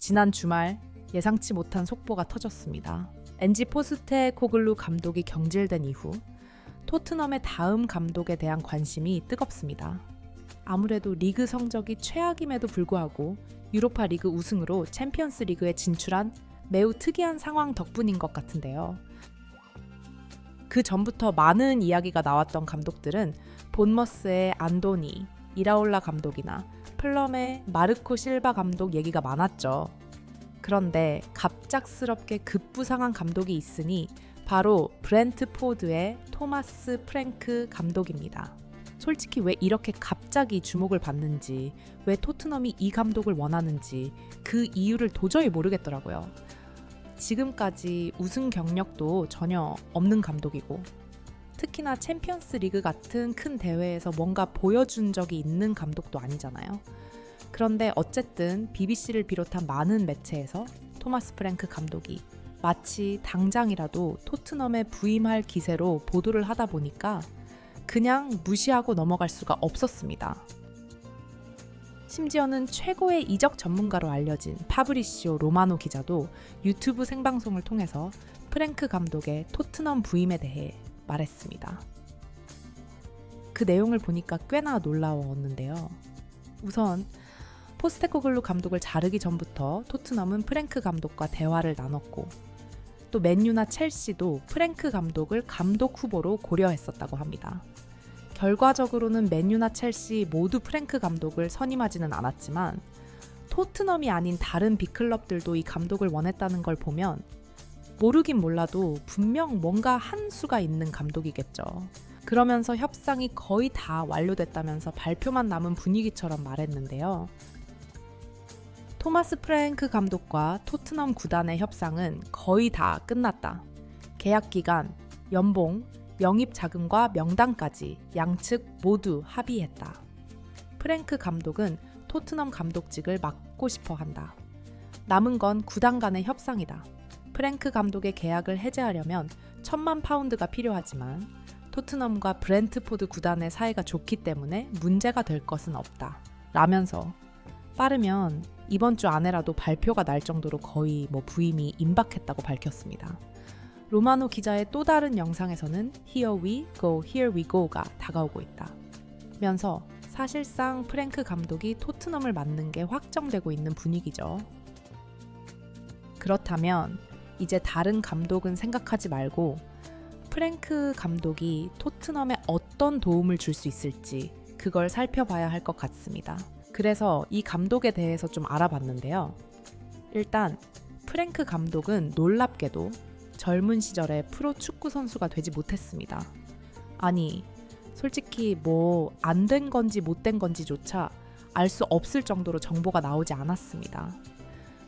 지난 주말 예상치 못한 속보가 터졌습니다. 엔지 포스테코글루 감독이 경질된 이후 토트넘의 다음 감독에 대한 관심이 뜨겁습니다. 아무래도 리그 성적이 최악임에도 불구하고 유로파 리그 우승으로 챔피언스 리그에 진출한 매우 특이한 상황 덕분인 것 같은데요. 그 전부터 많은 이야기가 나왔던 감독들은 본머스의 안도니, 이라올라 감독이나 플럼의 마르코 실바 감독 얘기가 많았죠. 그런데 갑작스럽게 급부상한 감독이 있으니 바로 브렌트포드의 토마스 프랭크 감독입니다. 솔직히 왜 이렇게 갑자기 주목을 받는지, 왜 토트넘이 이 감독을 원하는지 그 이유를 도저히 모르겠더라고요. 지금까지 우승 경력도 전혀 없는 감독이고, 특히나 챔피언스 리그 같은 큰 대회에서 뭔가 보여준 적이 있는 감독도 아니잖아요. 그런데 어쨌든 BBC를 비롯한 많은 매체에서 토마스 프랭크 감독이 마치 당장이라도 토트넘에 부임할 기세로 보도를 하다 보니까 그냥 무시하고 넘어갈 수가 없었습니다. 심지어는 최고의 이적 전문가로 알려진 파브리시오 로마노 기자도 유튜브 생방송을 통해서 프랭크 감독의 토트넘 부임에 대해 말했습니다. 그 내용을 보니까 꽤나 놀라웠는데요. 우선 포스테코글루 감독을 자르기 전부터 토트넘은 프랭크 감독과 대화를 나눴고, 또 맨유나 첼시도 프랭크 감독을 감독 후보로 고려했었다고 합니다. 결과적으로는 맨유나 첼시 모두 프랭크 감독을 선임하지는 않았지만 토트넘이 아닌 다른 빅클럽들도 이 감독을 원했다는 걸 보면 모르긴 몰라도 분명 뭔가 한 수가 있는 감독이겠죠. 그러면서 협상이 거의 다 완료됐다면서 발표만 남은 분위기처럼 말했는데요. 토마스 프랭크 감독과 토트넘 구단의 협상은 거의 다 끝났다. 계약 기간, 연봉, 영입 자금과 명단까지 양측 모두 합의했다. 프랭크 감독은 토트넘 감독직을 맡고 싶어 한다. 남은 건 구단 간의 협상이다. 프랭크 감독의 계약을 해제하려면 1,000만 파운드가 필요하지만 토트넘과 브렌트포드 구단의 사이가 좋기 때문에 문제가 될 것은 없다. 라면서 빠르면 이번 주 안에라도 발표가 날 정도로 거의 부임이 임박했다고 밝혔습니다. 로마노 기자의 또 다른 영상에서는 Here we go, here we go가 다가오고 있다. 면서 사실상 프랭크 감독이 토트넘을 맡는 게 확정되고 있는 분위기죠. 그렇다면 이제 다른 감독은 생각하지 말고 프랭크 감독이 토트넘에 어떤 도움을 줄 수 있을지 그걸 살펴봐야 할 것 같습니다. 그래서 이 감독에 대해서 좀 알아봤는데요. 일단 프랭크 감독은 놀랍게도 젊은 시절에 프로 축구 선수가 되지 못했습니다. 아니, 솔직히 안 된 건지 못 된 건지조차 알 수 없을 정도로 정보가 나오지 않았습니다.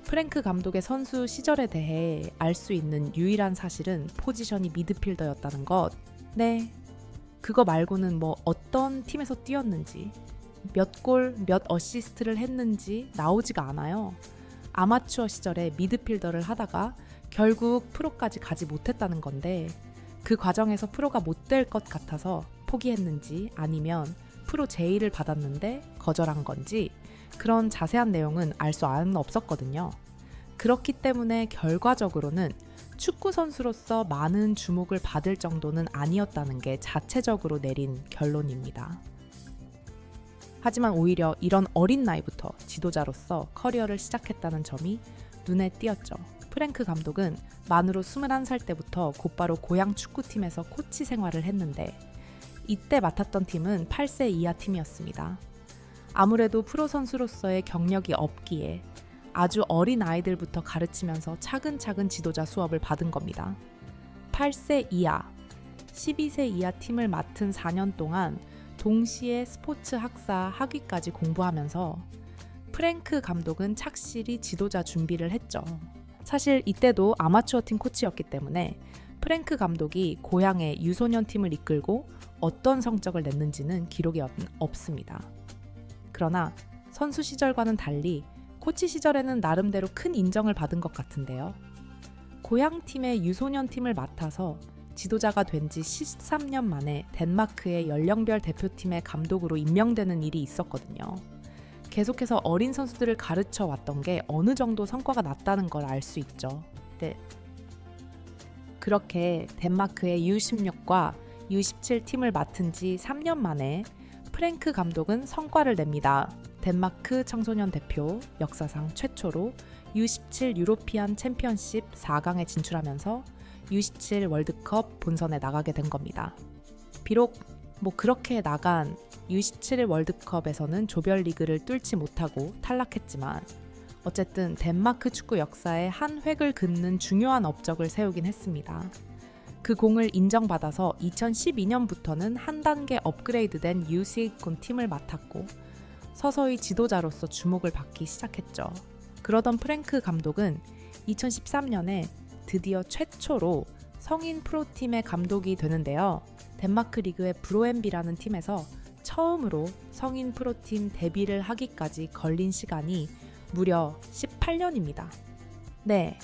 프랭크 감독의 선수 시절에 대해 알 수 있는 유일한 사실은 포지션이 미드필더였다는 것. 네, 그거 말고는 어떤 팀에서 뛰었는지, 몇 골, 몇 어시스트를 했는지 나오지가 않아요. 아마추어 시절에 미드필더를 하다가 결국 프로까지 가지 못했다는 건데, 그 과정에서 프로가 못 될 것 같아서 포기했는지 아니면 프로 제의를 받았는데 거절한 건지 그런 자세한 내용은 알 수 없었거든요. 그렇기 때문에 결과적으로는 축구 선수로서 많은 주목을 받을 정도는 아니었다는 게 자체적으로 내린 결론입니다. 하지만 오히려 이런 어린 나이부터 지도자로서 커리어를 시작했다는 점이 눈에 띄었죠. 프랭크 감독은 만으로 21살 때부터 곧바로 고향 축구팀에서 코치 생활을 했는데 이때 맡았던 팀은 8세 이하 팀이었습니다. 아무래도 프로 선수로서의 경력이 없기에 아주 어린 아이들부터 가르치면서 차근차근 지도자 수업을 받은 겁니다. 8세 이하, 12세 이하 팀을 맡은 4년 동안 동시에 스포츠 학사 학위까지 공부하면서 프랭크 감독은 착실히 지도자 준비를 했죠. 사실 이때도 아마추어 팀 코치였기 때문에 프랭크 감독이 고향의 유소년 팀을 이끌고 어떤 성적을 냈는지는 기록이 없습니다. 그러나 선수 시절과는 달리 코치 시절에는 나름대로 큰 인정을 받은 것 같은데요. 고향팀의 유소년 팀을 맡아서 지도자가 된 지 13년 만에 덴마크의 연령별 대표팀의 감독으로 임명되는 일이 있었거든요. 계속해서 어린 선수들을 가르쳐 왔던 게 어느 정도 성과가 났다는 걸 알 수 있죠. 네. 그렇게 덴마크의 U16과 U17 팀을 맡은 지 3년 만에 프랭크 감독은 성과를 냅니다. 덴마크 청소년 대표 역사상 최초로 U17 유로피안 챔피언십 4강에 진출하면서 U17 월드컵 본선에 나가게 된 겁니다. 비록 그렇게 나간 U17 월드컵에서는 조별리그를 뚫지 못하고 탈락했지만 어쨌든 덴마크 축구 역사에 한 획을 긋는 중요한 업적을 세우긴 했습니다. 그 공을 인정받아서 2012년부터는 한 단계 업그레이드된 U16 팀을 맡았고 서서히 지도자로서 주목을 받기 시작했죠. 그러던 프랭크 감독은 2013년에 드디어 최초로 성인 프로팀의 감독이 되는데요. 덴마크 리그의 브로엠비라는 팀에서 처음으로 성인 프로팀 데뷔를 하기까지 걸린 시간이 무려 18년입니다. 네,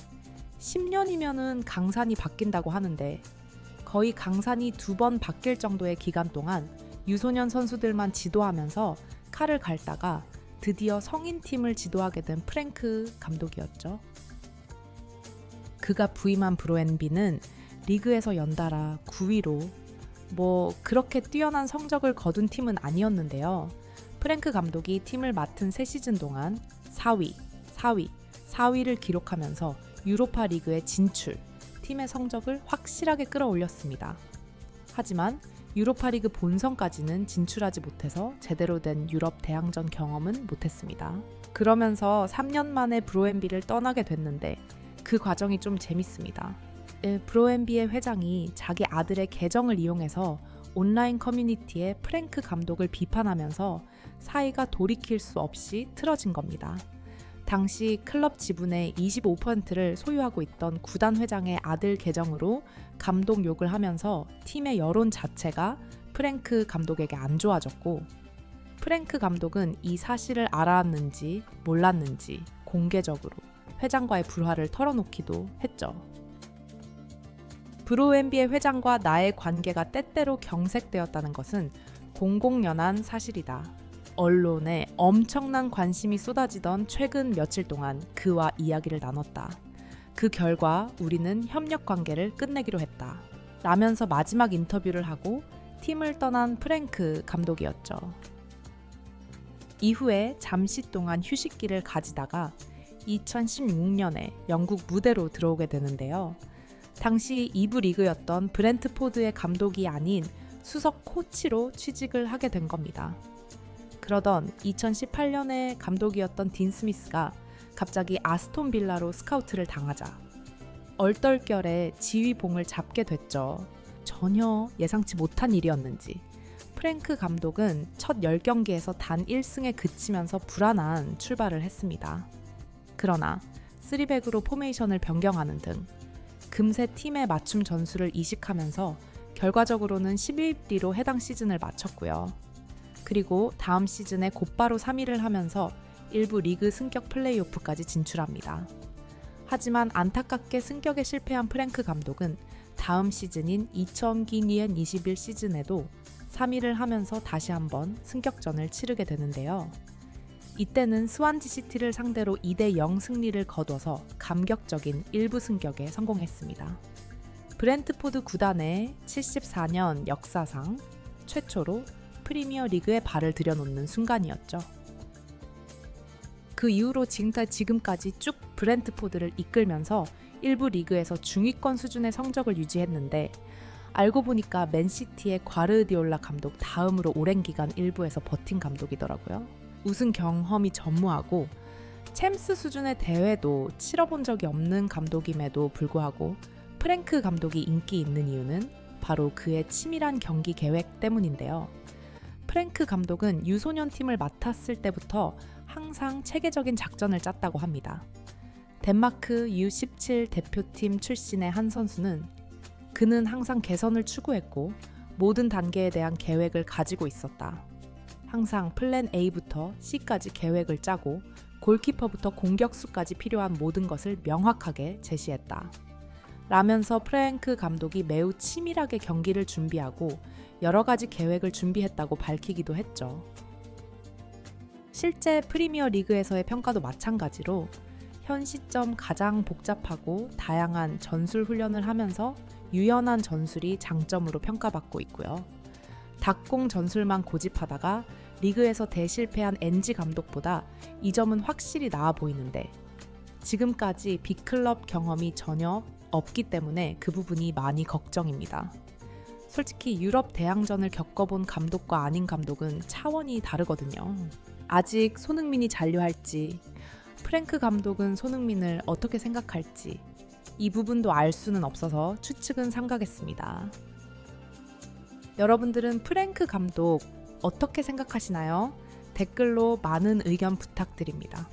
10년이면은 강산이 바뀐다고 하는데 거의 강산이 2번 바뀔 정도의 기간 동안 유소년 선수들만 지도하면서 칼을 갈다가 드디어 성인팀을 지도하게 된 프랭크 감독이었죠. 그가 부임한 브로엔비는 리그에서 연달아 9위로 그렇게 뛰어난 성적을 거둔 팀은 아니었는데요. 프랭크 감독이 팀을 맡은 3시즌 동안 4위를 기록하면서 유로파 리그에 진출, 팀의 성적을 확실하게 끌어올렸습니다. 하지만 유로파 리그 본선까지는 진출하지 못해서 제대로 된 유럽 대항전 경험은 못했습니다. 그러면서 3년 만에 브로엠비를 떠나게 됐는데 그 과정이 좀 재밌습니다. 브로엠비의 회장이 자기 아들의 계정을 이용해서 온라인 커뮤니티에 프랭크 감독을 비판하면서 사이가 돌이킬 수 없이 틀어진 겁니다. 당시 클럽 지분의 25%를 소유하고 있던 구단 회장의 아들 계정으로 감독 욕을 하면서 팀의 여론 자체가 프랭크 감독에게 안 좋아졌고 프랭크 감독은 이 사실을 알았는지 몰랐는지 공개적으로 회장과의 불화를 털어놓기도 했죠. 브로엠비의 회장과 나의 관계가 때때로 경색되었다는 것은 공공연한 사실이다. 언론에 엄청난 관심이 쏟아지던 최근 며칠 동안 그와 이야기를 나눴다. 그 결과 우리는 협력 관계를 끝내기로 했다. 라면서 마지막 인터뷰를 하고 팀을 떠난 프랭크 감독이었죠. 이후에 잠시 동안 휴식기를 가지다가 2016년에 영국 무대로 들어오게 되는데요. 당시 2부 리그였던 브렌트포드의 감독이 아닌 수석 코치로 취직을 하게 된 겁니다. 그러던 2018년에 감독이었던 딘 스미스가 갑자기 아스톤 빌라로 스카우트를 당하자 얼떨결에 지휘봉을 잡게 됐죠. 전혀 예상치 못한 일이었는지 프랭크 감독은 첫 10경기에서 단 1승에 그치면서 불안한 출발을 했습니다. 그러나 3백으로 포메이션을 변경하는 등 금세 팀의 맞춤 전술을 이식하면서 결과적으로는 11위로 해당 시즌을 마쳤고요. 그리고 다음 시즌에 곧바로 3위를 하면서 일부 리그 승격 플레이오프까지 진출합니다. 하지만 안타깝게 승격에 실패한 프랭크 감독은 다음 시즌인 2020-21 시즌에도 3위를 하면서 다시 한번 승격전을 치르게 되는데요. 이때는 스완지 시티를 상대로 2대0 승리를 거둬서 감격적인 1부 승격에 성공했습니다. 브렌트포드 구단의 74년 역사상 최초로 프리미어 리그에 발을 들여놓는 순간이었죠. 그 이후로 지금까지 쭉 브렌트포드를 이끌면서 일부 리그에서 중위권 수준의 성적을 유지했는데 알고 보니까 맨시티의 과르디올라 감독 다음으로 오랜 기간 일부에서 버틴 감독이더라고요. 우승 경험이 전무하고 챔스 수준의 대회도 치러본 적이 없는 감독임에도 불구하고 프랭크 감독이 인기 있는 이유는 바로 그의 치밀한 경기 계획 때문인데요. 프랭크 감독은 유소년 팀을 맡았을 때부터 항상 체계적인 작전을 짰다고 합니다. 덴마크 U17 대표팀 출신의 한 선수는 그는 항상 개선을 추구했고 모든 단계에 대한 계획을 가지고 있었다. 항상 플랜 A부터 C까지 계획을 짜고 골키퍼부터 공격수까지 필요한 모든 것을 명확하게 제시했다. 라면서 프랭크 감독이 매우 치밀하게 경기를 준비하고 여러 가지 계획을 준비했다고 밝히기도 했죠. 실제 프리미어 리그에서의 평가도 마찬가지로 현 시점 가장 복잡하고 다양한 전술 훈련을 하면서 유연한 전술이 장점으로 평가받고 있고요. 닭공 전술만 고집하다가 리그에서 대실패한 NG 감독보다 이 점은 확실히 나아 보이는데 지금까지 빅클럽 경험이 전혀 없기 때문에 그 부분이 많이 걱정입니다. 솔직히 유럽 대항전을 겪어본 감독과 아닌 감독은 차원이 다르거든요. 아직 손흥민이 잔류할지, 프랭크 감독은 손흥민을 어떻게 생각할지 이 부분도 알 수는 없어서 추측은 삼가겠습니다. 여러분들은 프랭크 감독 어떻게 생각하시나요? 댓글로 많은 의견 부탁드립니다.